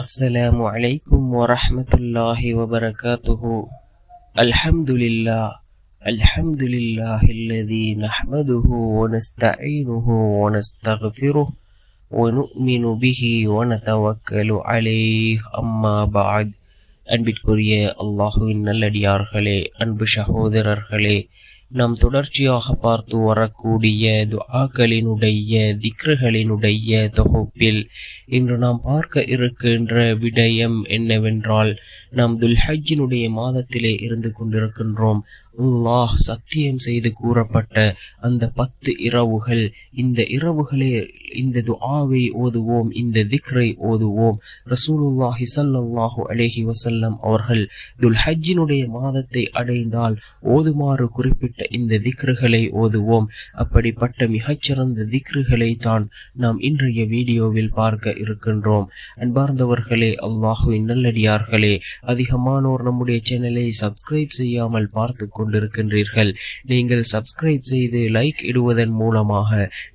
السلام عليكم ورحمة الله وبركاته. الحمد لله الذي نحمده ونستعينه ونستغفره ونؤمن به ونتوكل عليه. أما بعد. அன்பிற்குரிய அல்லாஹுவின் நல்லடியார்களே, அன்பு சகோதரர்களே, நாம் தொடர்ச்சியாக பார்த்து வரக்கூடிய துஆக்களினுடைய திக்ருகளினுடைய தொகுப்பில் இன்று நாம் பார்க்க இருக்கின்ற விடயம் என்னவென்றால், நாம் துல்ஹஜ்ஜினுடைய மாதத்திலே இருந்து கொண்டிருக்கின்றோம். அல்லாஹ் சத்தியம் செய்து கூறப்பட்ட அந்த 10 இரவுகள், இந்த இரவுகளே இந்த துஆவை ஓதுவோம், இந்த திக்ரை ஓதுவோம். ரசூலுல்லாஹி ஸல்லல்லாஹு அலைஹி வஸல்லம் அவர்கள் துல்ஹஜ்ஜினுடைய மாதத்தை அடைந்தால் ஓதுமாறு குறிப்பிட்ட இந்த திக்ருகளை ஓதுவோம். அப்படிப்பட்ட மிகச்சிறந்த திக்ருகளை தான் நாம் இன்றைய வீடியோவில் பார்க்க இருக்கின்றோம். அன்பார்ந்தவர்களே, அல்லாஹுவின் நல்லடியார்களே, அதிகமானோர் நம்முடைய சேனலை சப்ஸ்கிரைப் செய்யாமல் பார்த்து கொண்டிருக்கின்றீர்கள். நீங்கள் சப்ஸ்கிரைப் செய்து லைக் இடுவதன் மூலமாக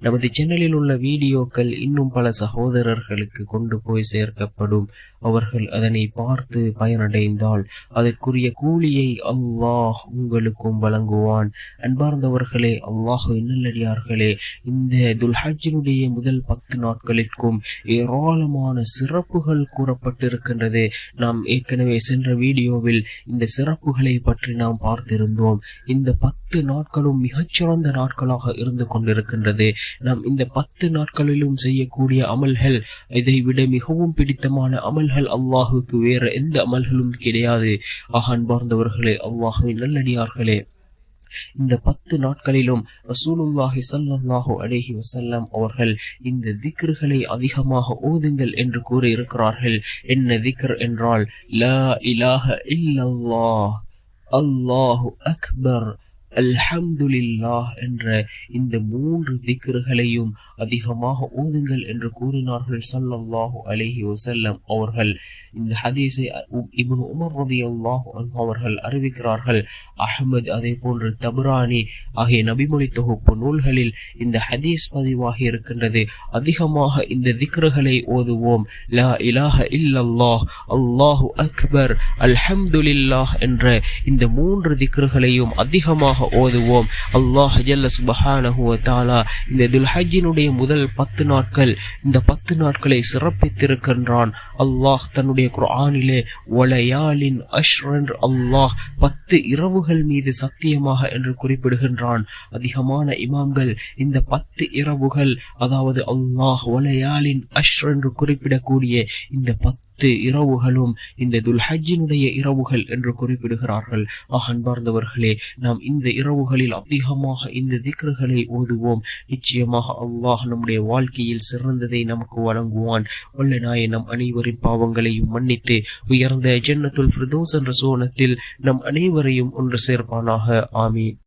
நமது சேனலில் உள்ள வீடியோக்கள் இன்னும் பல சகோதரர்களுக்கு கொண்டு போய் சேர்க்கப்படும். அவர்கள் அதனை பார்த்து பயனடைந்தால் அதற்குரிய கூலியை அல்லாஹ் உங்களுக்கும் வழங்குவான். அன்பார்ந்தவர்களே, அல்லாஹ்வின் நல்லடியார்களே, இந்த துல்ஹஜ்ஜினுடைய முதல் 10 நாட்களிற்கும் ஏராளமான சிறப்புகள் கூறப்பட்டிருக்கின்றது. நாம் ஏற்கனவே சென்ற வீடியோவில் இந்த சிறப்புகளை பற்றி நாம் பார்த்திருந்தோம். இந்த 10 நாட்களும் மிகச்சிறந்த நாட்களாக இருந்து கொண்டிருக்கின்றது. நாம் இந்த 10 நாட்களிலும் செய்யக்கூடிய அமல்கள், இதை விட மிகவும் பிடித்தமான அமல்கள் அல்லாஹுக்கு வேற எந்த அமல்களும் கிடையாது. அன்பார்ந்தவர்களே, அல்லாஹ்வின் நல்லடியார்களே, இந்த 10 நாட்களிலும் ரசூலுல்லாஹி ஸல்லல்லாஹு அலைஹி வஸல்லம் அவர்கள் இந்த திக்ருகளை அதிகமாக ஓதுங்கள் என்று கூறி இருக்கிறார்கள். என்ன திக்ர் என்றால், லா இலாஹ இல்லல்லாஹ், அல்லாஹு அக்பர், அல்ஹம்துலில்லாஹ் என்ற இந்த 3 திக்ருகளையும் அதிகமாக ஓதுங்கள் என்று கூறினார்கள் ஸல்லல்லாஹு அலைஹி வஸல்லம் அவர்கள். இந்த ஹதீஸை இப்னு உமர் ரலியல்லாஹு அன்ஹு அவர்கள் அறிவிக்கிறார்கள். அஹ்மத், அதே போன்று தபரானி ஆகிய நபிமொழி தொகுப்பு நூல்களில் இந்த ஹதீஸ் பதிவாகி இருக்கின்றது. அதிகமாக இந்த திக்ருகளை ஓதுவோம். லா இலாஹ இல்லல்லாஹ், அல்லாஹு அக்பர், அல்ஹம்துலில்லாஹ் என்ற இந்த 3 திக்ருகளையும் அதிகமாக ஓதுவோம். அல்லாஹ் ஜல்ல சுப்ஹானஹு வ தஆலா இந்த துல்ஹஜ்ஜினுடைய முதல் 10 நாட்கள், இந்த 10 நாட்களை சிறப்பித்திருக்கின்றான். அல்லாஹ் தன்னுடைய குர்ஆனிலே வலயாலின் அஷ்ர், அல்லாஹ் 10 இரவுகள் மீது சத்தியமாக என்று குறிப்பிடுகின்றான். அதிகமான இமாம்கள் இந்த 10 இரவுகள், அதாவது அல்லாஹ் வலயாலின் அஷ்ர் என்று குறிப்பிடக்கூடிய இந்த 10 இரவுகளும் இந்த துல்ஹஜ்ஜினுடைய இரவுகள் என்று குறிப்பிடுகிறார்கள். அன்பார்ந்தவர்களே, நாம் இந்த இரவுகளில் அதிகமாக இந்த திக்ருகளை ஓதுவோம். நிச்சயமாக அல்லாஹ் நம்முடைய வாழ்க்கையில் சிறந்ததை நமக்கு வழங்குவான். வல்ல நாயன் நம் அனைவரின் பாவங்களையும் மன்னித்து உயர்ந்த ஜன்னத்துல் ஃபிர்தௌஸ் என்ற சுவனத்தில் நம் அனைவரையும் ஒன்று சேர்ப்பானாக. ஆமீன்.